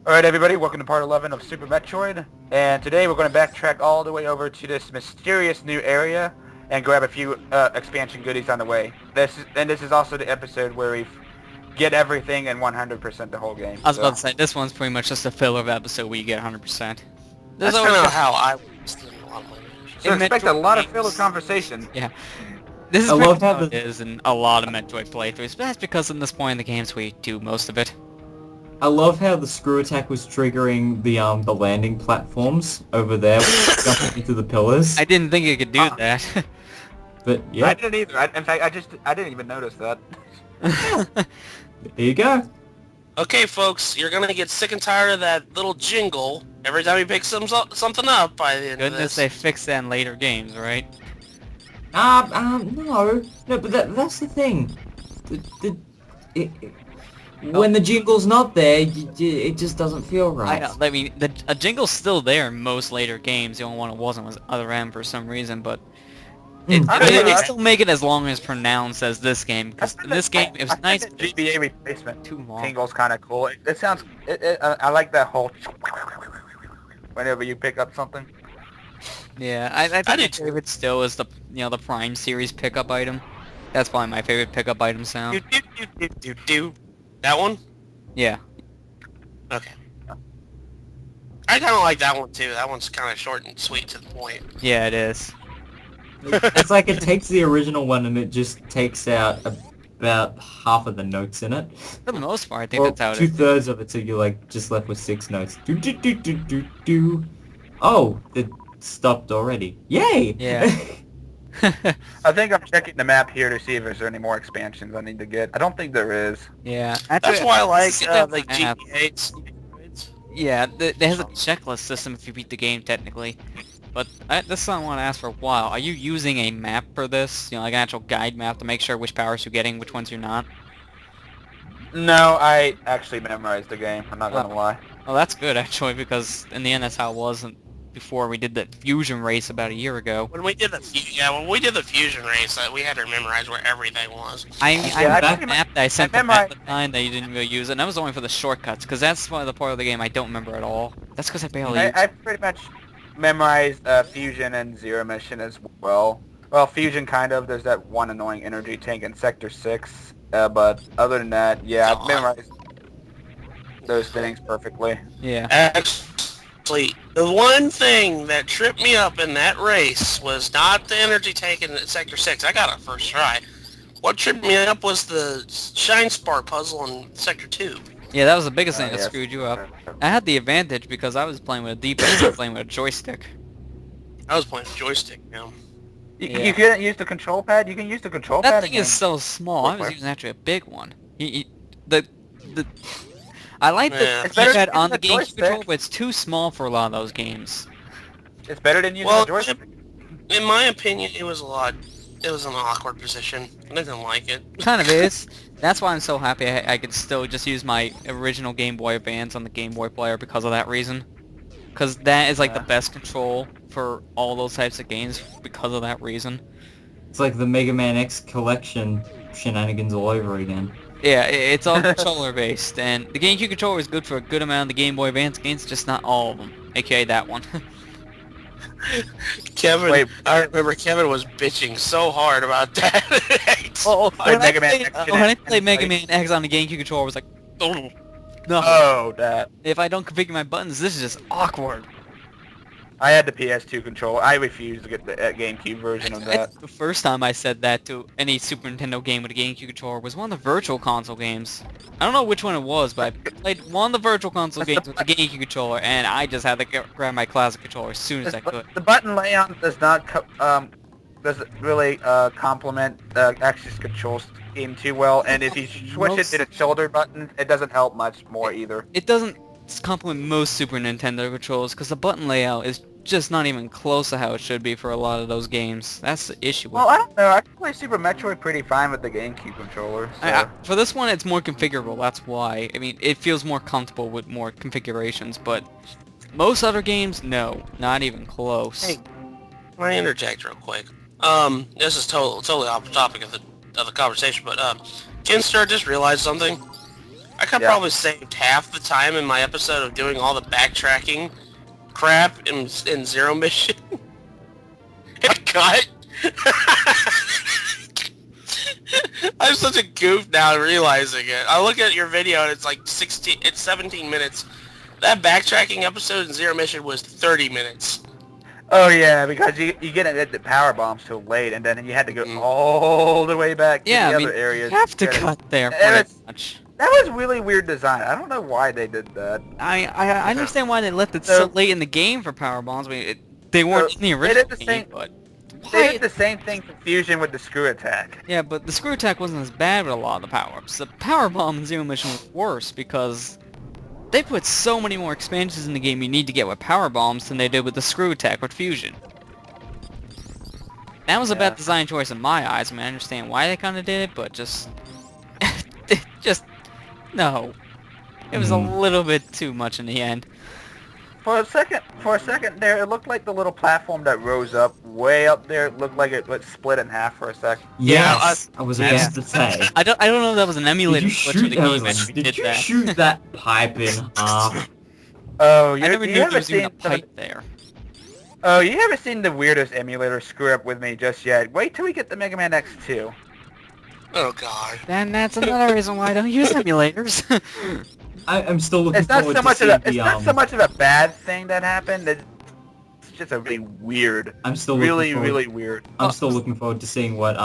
Alright everybody, welcome to part 11 of Super Metroid, and today we're going to backtrack all the way over to this mysterious new area and grab a few expansion goodies on the way. This is also the episode where we get everything and 100% the whole game. I was about to say, this one's pretty much just a filler of episode where you get 100%. That's kind of how I was doing a lot of my games. So expect a lot of filler conversation. Yeah. This is I love how how it is in a lot of Metroid playthroughs, but that's because in this point in the games we do most of it. I love how the screw attack was triggering the landing platforms over there, jumping into the pillars. I didn't think it could do that. But yeah, I didn't either. In fact, I didn't even notice that. there you go. Okay, folks, you're gonna get sick and tired of that little jingle every time you pick something up by the end of Goodness, this. they fix that in later games, right? No, but that's the thing. When the jingle's not there, it just doesn't feel right. I mean, a jingle's still there in most later games. The only one it wasn't was Other M for some reason, but they still make it as long as pronounced as this game, because in this game, it was nice. The GBA replacement Too long. tingle's kind of cool. It sounds. I like that whole. Whenever you pick up something. Yeah, I think my favorite still is the the Prime series pickup item. That's probably my favorite pickup item sound. Do. That one? Yeah. Okay. I kind of like that one too. That one's kind of short and sweet to the point. Yeah, it is. It's like it takes the original one and it just takes out about half of the notes in it. For the most part, I think Or that's how it is. 2/3 of it, so you're like just left with 6 notes. Do do do do do do. Oh, it stopped already. Yay! Yeah. I think I'm checking the map here to see if there's any more expansions I need to get. I don't think there is. Yeah. That's why I like the GTA. Yeah, there has a checklist system if you beat the game technically. But this is something I want to ask for a while. Are you using a map for this? Like an actual guide map to make sure which powers you're getting, which ones you're not? No, I actually memorized the game. I'm not gonna lie. Well, that's good actually, because in the end that's how it was before we did the fusion race about a year ago. When we did the fusion race, we had to memorize where everything was. I Yeah, that map that I sent from memorized- at the time that you didn't really use, and that was only for the shortcuts, because that's one of the part of the game I don't remember at all. That's because I barely used I it. pretty much memorized Fusion and Zero Mission as well. Well, Fusion kind of. There's that one annoying energy tank in Sector 6. But other than that, yeah, I've memorized those things perfectly. Yeah. Actually, the one thing that tripped me up in that race was not the energy tank in Sector 6. I got it first try. What tripped me up was the Shine Spark puzzle in Sector 2. Yeah, that was the biggest thing that yes. screwed you up. I had the advantage because I was playing with a D-pad, I was playing with a joystick. I was playing a joystick now. You couldn't use the control pad? You can use the control That pad thing again. is so small. I was using actually a big one. I like the Yeah. It's better keypad than on the the GameCube joystick. controller, but it's too small for a lot of those games. It's better than using Well, the joystick. in my opinion, it was an awkward position. I didn't like it. Kind of is. That's why I'm so happy I could still just use my original Game Boy Advance on the Game Boy player because of that reason. Because that is like the best control for all those types of games because of that reason. It's like the Mega Man X collection shenanigans all over again. Yeah, it's all controller based, and the GameCube controller is good for a good amount of the Game Boy Advance games, just not all of them. AKA that one. Kevin, Wait. I remember Kevin was bitching so hard about that. When Mega Man X when I played and Mega like- Man X on the GameCube controller, I was like, oh, no. Oh, that. If I don't configure my buttons, this is just awkward. I had the PS2 controller. I refused to get the GameCube version of that. The first time I said that to any Super Nintendo game with a GameCube controller was one of the Virtual Console games. I don't know which one it was, but I played one of the Virtual Console games with the GameCube controller, and I just had to grab my classic controller as soon as I could. The button layout does not doesn't really complement Axis control scheme too well, and if you switch it to the shoulder button, it doesn't help much more either. It doesn't complement most Super Nintendo controllers because the button layout is just not even close to how it should be for a lot of those games. That's the issue with Well, I don't know. I can play Super Metroid pretty fine with the GameCube controller. So. for this one, it's more configurable, that's why. I mean, it feels more comfortable with more configurations, but most other games, no. Not even close. Hey, can I interject real quick? This is totally off the topic of the conversation, but Kinster just realized something. I could Yeah. probably saved half the time in my episode of doing all the backtracking crap in Zero Mission. It cut. I'm such a goof now realizing it. I look at your video and it's like 17 minutes. That backtracking episode in Zero Mission was 30 minutes. Oh yeah, because you get it at the power bombs till late, and then you had to go all the way back to Yeah, the I mean, other areas. you have to get it. cut there And pretty it's- much. That was really weird design. I don't know why they did that. I understand why they left it So- so late in the game for power bombs. I mean, they weren't So, in the they original did the game, same- but They why? did the same thing for Fusion with the screw attack. Yeah, but the screw attack wasn't as bad with a lot of the power-ups. The power bomb in Zero Mission was worse because they put so many more expansions in the game you need to get with power bombs than they did with the screw attack with Fusion. That was a Yeah. bad design choice in my eyes. I mean, I understand why they kind of did it, but just, no. It was a little bit too much in the end. For a second there, it looked like the little platform that rose up way up there. It looked like it was split in half for a sec. Yes, I was yeah. about to say. I don't know if that was an Did emulator you glitch shoot of the game that? when we Did did you that. shoot that pipe in half? Oh, I never knew there was even a pipe there. Oh, you haven't seen the weirdest emulator screw up with me just yet. Wait till we get the Mega Man X2. Oh god. Then that's another reason why I don't use emulators. I'm still looking It's not forward so to much seeing of a, the it's not so much of a bad thing that happened. It's just a really weird, I'm still really looking forward, weird. I'm still looking forward to seeing what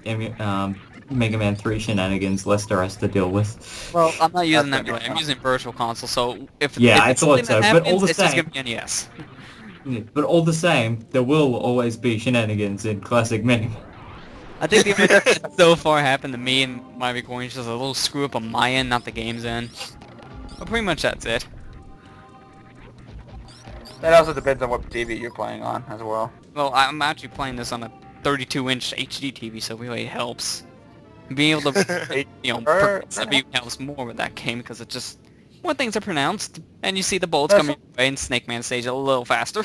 Mega Man 3 shenanigans Lester has to deal with. Well, I'm not using That's emulator. okay. I'm using Virtual Console. So if Yeah, if I it's thought something so, that but all happens, the it's just same- gonna be an NES. Yeah, but all the same, there will always be shenanigans in classic Mega Man. I think the only thing that so far happened to me and my recording is just a little screw up on my end, not the game's end. But pretty much that's it. That also depends on what TV you're playing on as well. Well, I'm actually playing this on a 32-inch HD TV, so it really helps. Being able to, pronounce the view helps more with that game because it just more things are pronounced, and you see the bullets That's- coming your way, and Snake Man stage a little faster.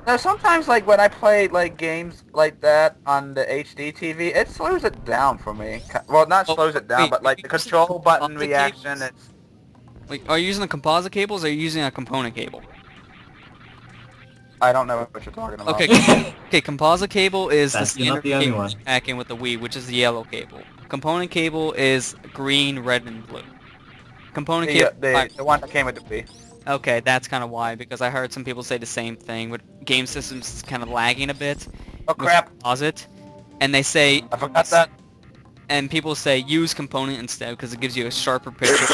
Now sometimes like when I play like games like that on the HD TV, it slows it down for me. Well, not Oh, slows it down, wait, but like you the use control button composite reaction. cables? It's Like, are you using the composite cables or are you using a component cable? I don't know what you're talking about. Okay, okay, composite cable is That's the not standard the only cable one. you pack in with the Wii, which is the yellow cable. Component cable is green, red, and blue. Component cable... The one that came with the Wii. Okay, that's kind of why, because I heard some people say the same thing, with game systems is kind of lagging a bit. Oh with crap! composite. And they say... I forgot that. And people say use component instead, because it gives you a sharper picture.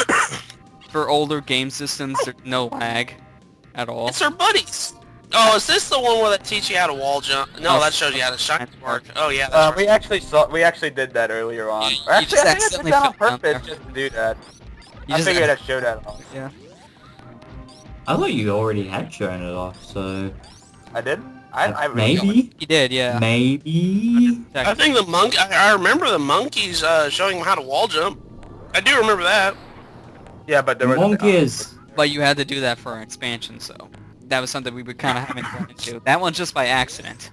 For older game systems, there's no lag at all. It's our buddies. Oh, is this the one where they teach you how to wall jump? No, Oh, that shows you how to shine spark. Oh yeah, that's right. We actually did that earlier on. You Actually, just I think I did accidentally that on fell down purpose there. just to do that. You I just- figured I'd show that off. Yeah. I thought you already had shown it off, so... I did? I Maybe? You did, yeah. Maybe? I think the monk. I remember the monkeys showing them how to wall jump. I do remember that. Yeah, but there was Monkeys! But you had to do that for an expansion, so that was something we were kind of having to run into. That one's just by accident.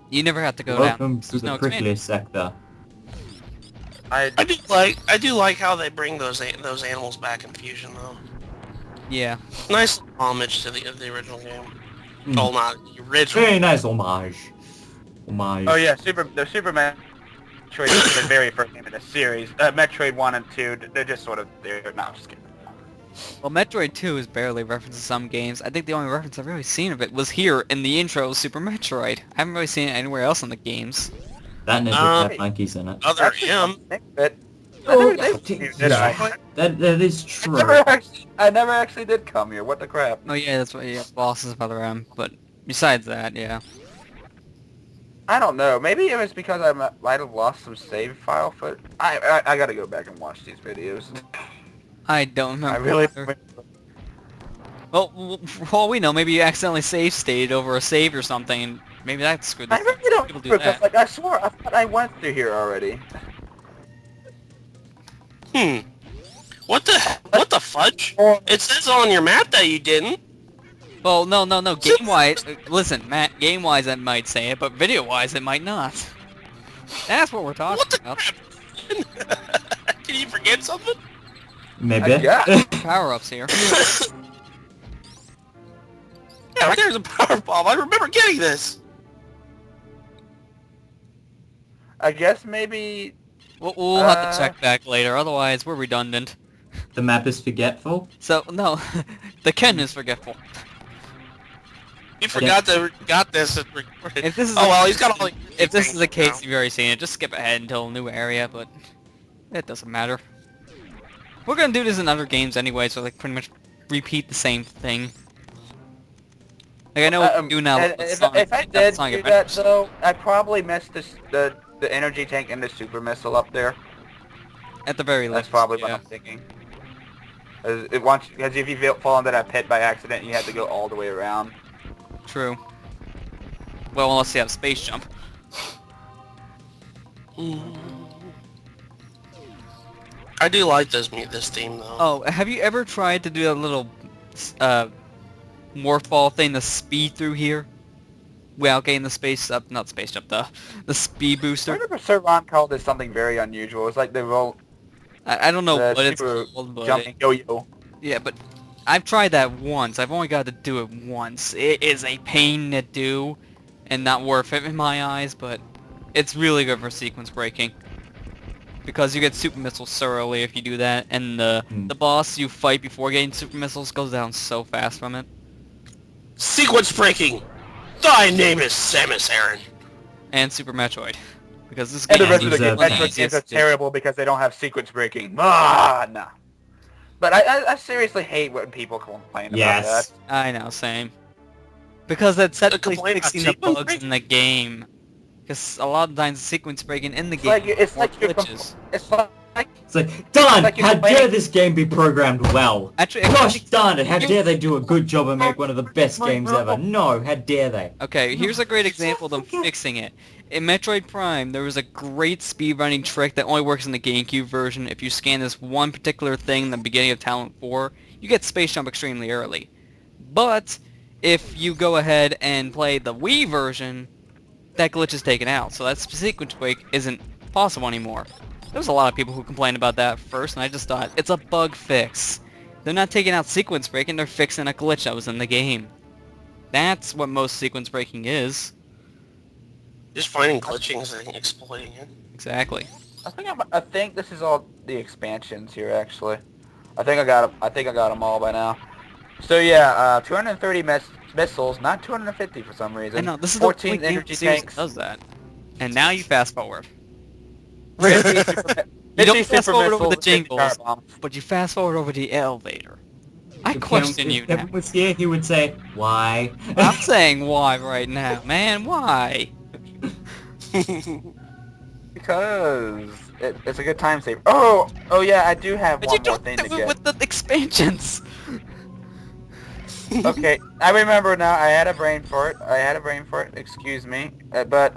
You never have to go Welcome down. to There's the no prickly expansion. sector. I do like how they bring those animals back in Fusion though. Yeah. Nice homage to the original game. Mm. Oh, not the original. Very nice homage. Homage. Oh yeah, the Super Metroid is the very first game in the series. Metroid 1 and 2, they're just sort of there. No, I'm just kidding. Well, Metroid 2 is barely referenced in some games. I think the only reference I've really seen of it was here in the intro of Super Metroid. I haven't really seen it anywhere else in the games. That ninja had monkeys in it. Other Actually, M. But Oh, I that is true. never actually did come here. What the crap? Oh yeah, that's what, yeah, bosses of Other M. But besides that, yeah. I don't know. Maybe it was because I might have lost some save file foot. I gotta go back and watch these videos. I don't remember. I really. either. Well, for all we know, maybe you accidentally save stayed over a save or something, and maybe that's screwed. I really don't People do remember because, that. like, I swore I thought I went through here already. What the fudge? It says on your map that you didn't. Well, no. Game-wise, listen, Matt, game-wise it might say it, but video-wise it might not. That's what we're talking What the about. crap? Did you forget something? Maybe. Yeah. Power-ups here. Yeah, right there's a power bomb. I remember getting this. I guess maybe... We'll have to check back later, otherwise we're redundant. The map is forgetful. So, no, the Ken is forgetful. You forgot to got this and recorded. If this is Oh well, he's got all the If this is the things case, you've already seen it, just skip ahead until a new area, but it doesn't matter. We're gonna do this in other games anyway, so like pretty much repeat the same thing. Like I know what we do now. And with if Sonic- I did Sonic do that, Adventures. though, I probably missed the energy tank and the super missile up there. At the very least, That's probably what yeah. I'm thinking. Because if you fall into that pit by accident, you have to go all the way around. True. Well, unless you have space jump. I do like this theme though. Oh, have you ever tried to do a little morph ball thing, the speed through here? Without getting the space up, not space jump, the speed I booster. remember Sir Ron called this something very unusual. It's like the roll, I don't know the what it's super called, but jumping yo-yo. yeah, but I've tried that once. I've only got to do it once. It is a pain to do, and not worth it in my eyes, but it's really good for sequence breaking. Because you get super missiles so early if you do that, and the boss you fight before getting super missiles goes down so fast from it. Sequence breaking. Thy name is Samus Aran. And Super Metroid. Because this And game the rest of the is game, one of the Metroid games easiest are to- terrible because they don't have sequence breaking. Ah, no. But I seriously hate when people complain about Yes. that. I know, same. Because that's technically complaint about fixing the sequence bugs breaking? in the game. Because a lot of times sequence breaking in the It's game like it's more like you're glitches. it's like It's like, darn, like you're how complaining- dare this game be programmed well? Actually, Gosh darn it, how dare they do a good job and make one of the best games ever? No, how dare they? okay, here's a great example of them fixing it. In Metroid Prime, there was a great speedrunning trick that only works in the GameCube version. If you scan this one particular thing in the beginning of Talent 4, you get Space Jump extremely early. But, if you go ahead and play the Wii version, that glitch is taken out, so that sequence break isn't possible anymore. There was a lot of people who complained about that first, and I just thought, it's a bug fix. They're not taking out sequence breaking, they're fixing a glitch that was in the game. That's what most sequence breaking is. Just finding glitchings and exploiting it. Exactly. I think this is all the expansions here actually. I think I got them all by now. So yeah, 230 missiles, not 250 for some reason. I know, this is the 14 only game in energy the series tanks. that does that. And now you fast forward. 50 You don't 50 fast super forward over missiles, the 50 jingles, power bombs. but you fast forward over the elevator. I If question you If now. Kevin was here, he would say, why? I'm saying why right now, man, why? Because it's a good time saver. Oh yeah, I do have But you one more don't thing do to it get. with the expansions. Okay, I remember now. I had a brain for it. Excuse me. But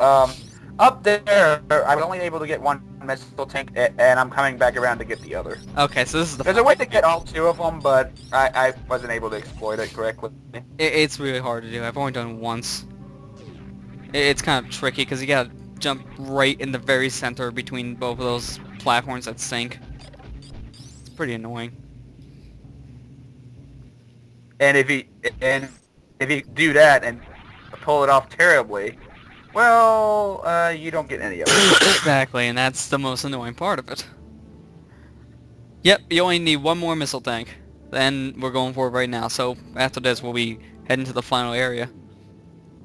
up there, I was only able to get one missile tank, and I'm coming back around to get the other. Okay, so this is the There's a way to get all two of them, but I wasn't able to exploit it correctly. It's really hard to do. I've only done it once. It's kind of tricky because you gotta jump right in the very center between both of those platforms that sink. It's pretty annoying. And if you do that and pull it off terribly, well, you don't get any of it. Exactly, and that's the most annoying part of it. Yep, you only need one more missile tank. Then we're going for it right now. So after this, we'll be heading to the final area.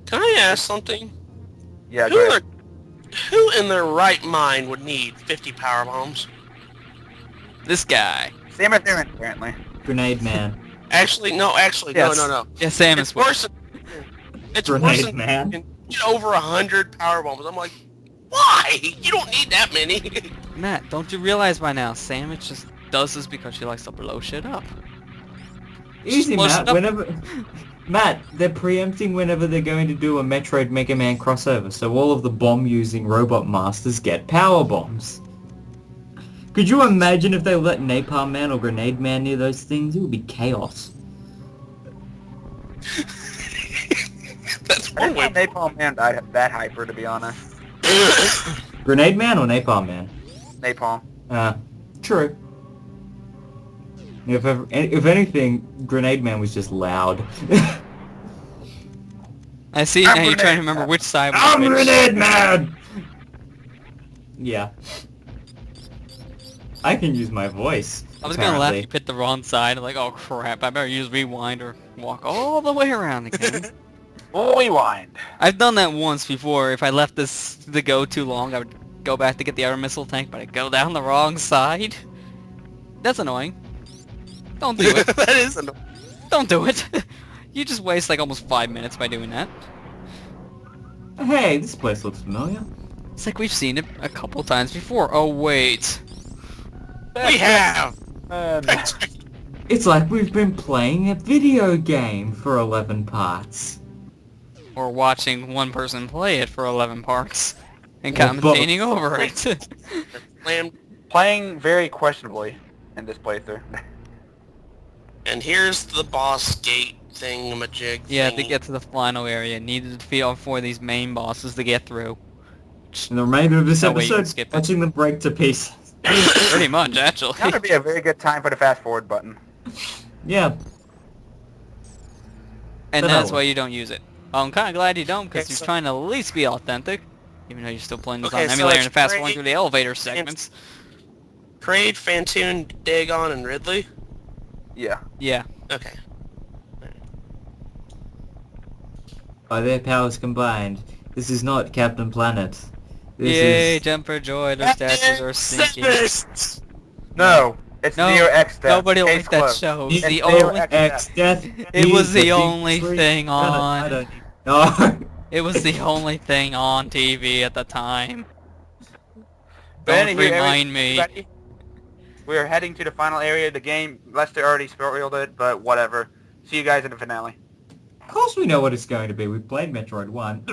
Can I ask something? Yeah, go ahead. Who in their right mind would need 50 power bombs? This guy. Samus Aran, apparently. Grenade man. Actually, no. Yes. No. Yeah, Samus It's would. worse. It's worse Grenade than man. get over 100 power bombs. I'm like, why? You don't need that many. Matt, don't you realize by now, Samus just does this because she likes to blow shit up. Easy, Blow shit Matt. up. Whenever... Matt, they're preempting whenever they're going to do a Metroid Mega Man crossover, so all of the bomb-using robot masters get power bombs. Could you imagine if they let Napalm Man or Grenade Man near those things? It would be chaos. That's I one didn't way. know Napalm Man died that hyper, to be honest. Grenade Man or Napalm Man? Napalm. True. If anything, Grenade Man was just loud. I see now you're trying to remember which side was I'm which. Grenade Man! Yeah. I can use my voice. I was gonna laugh apparently. you picked the wrong side, like, oh crap, I better use rewind or walk all the way around again. Rewind. I've done that once before. If I left this to go too long, I would go back to get the other missile tank, but I'd go down the wrong side. That's annoying. Don't do it. That is annoying. Don't do it. You just waste like almost 5 minutes by doing that. Hey, this place looks familiar. It's like we've seen it a couple times before. Oh wait. We have. It's like we've been playing a video game for 11 parts. Or watching one person play it for 11 parts. And Or both. commentating over it. Playing very questionably in this playthrough. And here's the boss gate thingamajig. Yeah, to thingy. get to the final area, needed to defeat all 4 of these main bosses to get through. And the remainder of this No way you can episode, skip it. watching them break to pieces. Pretty much, actually. That would be a very good time for the fast forward button. Yeah. And But that's no. why you don't use it. Well, I'm kind of glad you don't, because Okay, you're so- trying to at least be authentic. Even though you're still playing this Okay, on so emulator it's and fast great. forward through the elevator segments. Kraid, Fantoon, Dagon, and Ridley. Yeah. Yeah. Okay. By their powers combined, this is not Captain Planet. This Yay, is... jump for joy, their statues are sinking. No, it's No, Neo X Death. Nobody Case liked that closed. show. It was It's the Neo only... X Death. It was the big only three- thing I on. don't know. It was the only thing on TV at the time. But Don't anyway, remind me. everybody, we're heading to the final area of the game. Lester already spoiled it, but whatever. See you guys in the finale. Of course we know what it's going to be. We played Metroid 1.